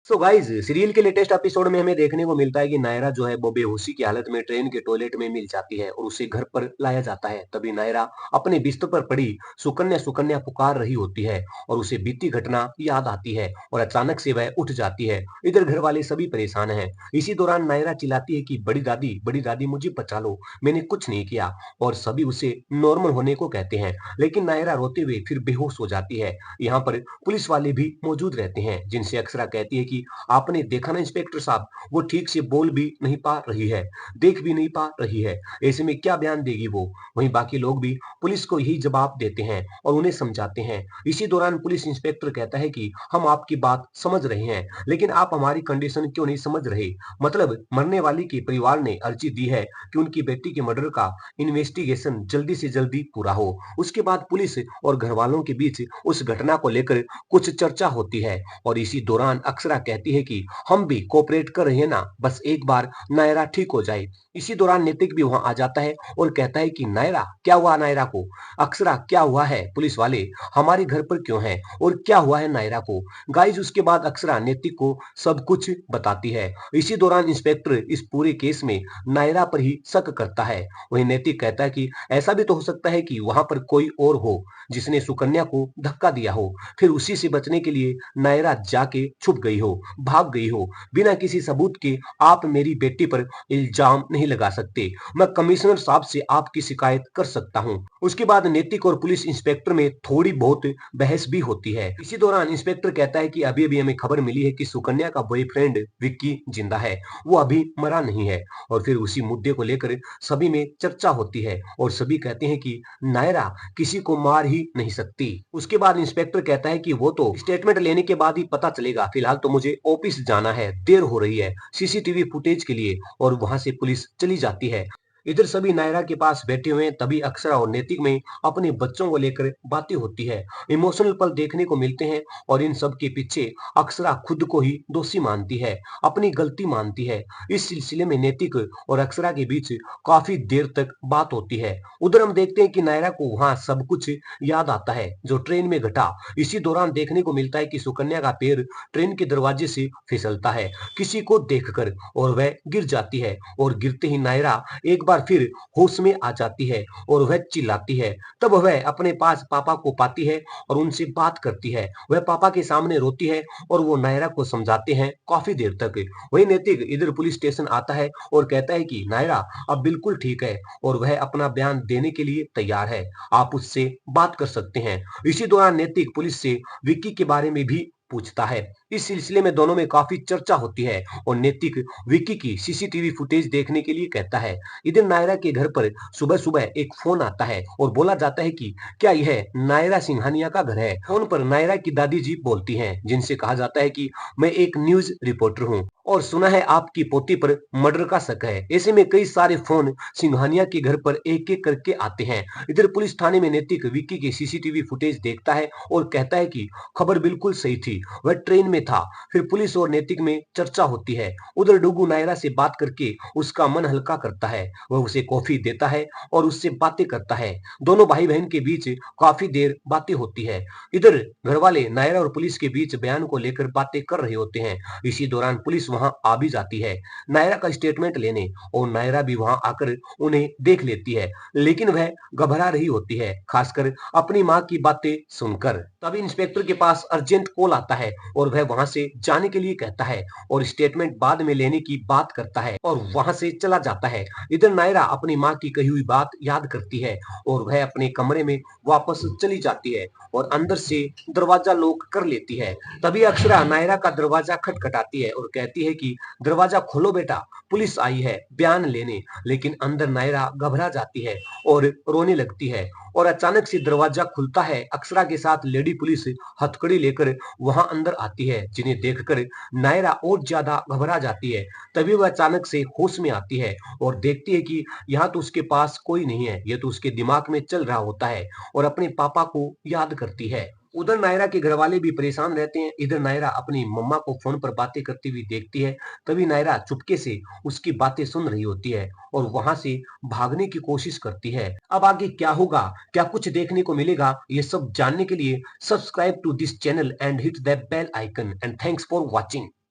So guys serial के latest episode में हमें देखने को मिलता है कि नायरा जो है वो बेहोशी की हालत में ट्रेन के टॉयलेट में मिल जाती है और उसे घर पर लाया जाता है। तभी नायरा अपने बिस्तर पर पड़ी सुकन्या सुकन्या पुकार रही होती है और उसे बीती घटना याद आती है और अचानक से वह उठ जाती है। इधर घर वाले सभी परेशान हैं। इसी दौरान नायरा चिल्लाती है कि बड़ी दादी मुझे बचा लो, मैंने कुछ नहीं किया। और सभी उसे नॉर्मल होने को कहते हैं, लेकिन नायरा रोते हुए फिर बेहोश हो जाती है। यहाँ पर पुलिस वाले भी मौजूद रहते हैं, जिनसे अक्षरा कहती है कि आपने देखा ना इंस्पेक्टर साहब, वो ठीक से बोल भी नहीं पा रही है, देख भी नहीं पा रही है, ऐसे में क्या बयान देगी वो। वहीं बाकी लोग भी पुलिस को यही जवाब देते हैं और उन्हें समझाते हैं। इसी दौरान पुलिस इंस्पेक्टर कहता है कि हम आपकी बात समझ रहे हैं, लेकिन आप हमारी कंडीशन क्यों नहीं समझ रहे। मतलब मरने वाली के परिवार ने अर्जी दी है कि उनकी बेटी के मर्डर का इन्वेस्टिगेशन जल्दी से जल्दी पूरा हो। उसके बाद पुलिस और घर वालों के बीच उस घटना को लेकर कुछ चर्चा होती है और इसी दौरान अक्षरा कहती है कि हम भी कोऑपरेट कर रहे हैं ना, बस एक बार नायरा ठीक हो जाए। इसी दौरान नितिक भी वहां आ जाता है और कहता है कि नायरा क्या हुआ, नायरा को। अक्षरा क्या हुआ है, पुलिस वाले हमारे घर पर क्यों है और क्या हुआ है नायरा को। गाइज उसके बाद अक्षरा नितिक को सब कुछ बताती है। इसी दौरान इंस्पेक्टर इस पूरे केस में नायरा पर ही शक करता है। वही नैतिक कहता है कि ऐसा भी तो हो सकता है कि वहां पर कोई और हो जिसने सुकन्या को धक्का दिया हो, फिर उसी से बचने के लिए नायरा जाके छुप गई हो, भाग गई हो। बिना किसी सबूत के आप मेरी बेटी पर इल्जाम नहीं लगा सकते। मैं कमिश्नर साहब से आपकी शिकायत कर सकता हूँ। उसके बाद नैतिक और पुलिस इंस्पेक्टर में थोड़ी बहुत बहस भी होती है। इसी दौरान इंस्पेक्टर कहता है कि अभी अभी हमें खबर मिली है कि सुकन्या का बॉयफ्रेंड विक्की जिंदा है, वो अभी मरा नहीं है। और फिर उसी मुद्दे को लेकर सभी में चर्चा होती है और सभी कहते हैं कि नायरा किसी को मार ही नहीं सकती। उसके बाद इंस्पेक्टर कहता है कि वो तो स्टेटमेंट लेने के बाद ही पता चलेगा, फिलहाल तो मुझे ऑफिस जाना है, देर हो रही है सीसीटीवी फुटेज के लिए। और वहां से पुलिस चली जाती है। इधर सभी नायरा के पास बैठे हुए हैं, तभी अक्षरा और नैतिक में अपने बच्चों को लेकर बातें होती है। इमोशनल पल देखने को मिलते हैं और इन सब के पीछे अक्षरा खुद को ही दोषी मानती है, अपनी गलती मानती है। इस सिलसिले में नैतिक और अक्षरा के बीच काफी देर तक बात होती है। उधर हम देखते हैं कि नायरा को वहां सब कुछ याद आता है जो ट्रेन में घटा। इसी दौरान देखने को मिलता है कि सुकन्या का पैर ट्रेन के दरवाजे से फिसलता है किसी को देखकर और वह गिर जाती है। और गिरते ही नायरा एक बार फिर होश में आ जाती है और वह चिल्लाती है। तब वह अपने पास पापा को पाती है और उनसे बात करती है। वह पापा के सामने रोती है और वो नायरा को समझाते हैं काफी देर तक। वही नैतिक इधर पुलिस स्टेशन आता है और कहता है कि नायरा अब बिल्कुल ठीक है और वह अपना बयान देने के लिए तैयार है, आप उससे बात कर सकते हैं। इसी दौरान नैतिक पुलिस से विक्की के बारे में भी पूछता है। इस सिलसिले में दोनों में काफी चर्चा होती है और नैतिक विक्की की सीसीटीवी फुटेज देखने के लिए कहता है। इधर नायरा के घर पर सुबह सुबह एक फोन आता है और बोला जाता है कि क्या यह नायरा सिंघानिया का घर है। फोन पर नायरा की दादी जी बोलती हैं, जिनसे कहा जाता है कि मैं एक न्यूज रिपोर्टर हूँ और सुना है आपकी पोती पर मर्डर का शक है। ऐसे में कई सारे फोन सिंघानिया के घर पर एक एक करके आते हैं। इधर पुलिस थाने में नैतिक विक्की की सीसीटीवी फुटेज देखता है और कहता है कि खबर बिल्कुल सही थी, वह ट्रेन में था। फिर पुलिस और नैतिक में चर्चा होती है। उधर डुगू नायरा से बात करके उसका मन हल्का करता है, वह उसे कॉफी देता है और उससे बातें करता है। दोनों भाई बहन के बीच काफी देर बातें होती है। इधर घर वाले नायरा और पुलिस के बीच बयान को लेकर बातें कर रहे होते हैं। इसी दौरान पुलिस वहां आ भी जाती है नायरा का स्टेटमेंट लेने और नायरा भी वहां आकर उन्हें देख लेती है, लेकिन वह घबरा रही होती है, खासकर अपनी माँ की बातें सुनकर। तभी इंस्पेक्टर के पास अर्जेंट कॉल आता है और वह वहां से जाने के लिए कहता है और स्टेटमेंट बाद में लेने की बात करता है और वहां से चला जाता है। इधर नायरा अपनी माँ की कही हुई बात याद करती है और वह अपने कमरे में वापस चली जाती है और अंदर से दरवाजा लॉक कर लेती है। तभी अक्षरा नायरा का दरवाजा खटखटाती है और कहती है कि दरवाजा खोलो बेटा, पुलिस आई है बयान लेने। लेकिन अंदर नायरा घबरा जाती है और रोने लगती है और अचानक से दरवाजा खुलता है। अक्षरा के साथ लेडी पुलिस हथकड़ी लेकर वहां अंदर आती है, जिन्हें देखकर नायरा और ज्यादा घबरा जाती है। तभी वह अचानक से होश में आती है और देखती है कि यहाँ तो उसके पास कोई नहीं है, यह तो उसके दिमाग में चल रहा होता है और अपने पापा को याद करती है। उधर नायरा के घर वाले भी परेशान रहते हैं। इधर नायरा अपनी मम्मा को फोन पर बातें करती हुई देखती है। तभी नायरा चुपके से उसकी बातें सुन रही होती है और वहां से भागने की कोशिश करती है। अब आगे क्या होगा, क्या कुछ देखने को मिलेगा, ये सब जानने के लिए subscribe to this channel and hit the bell icon and thanks for watching.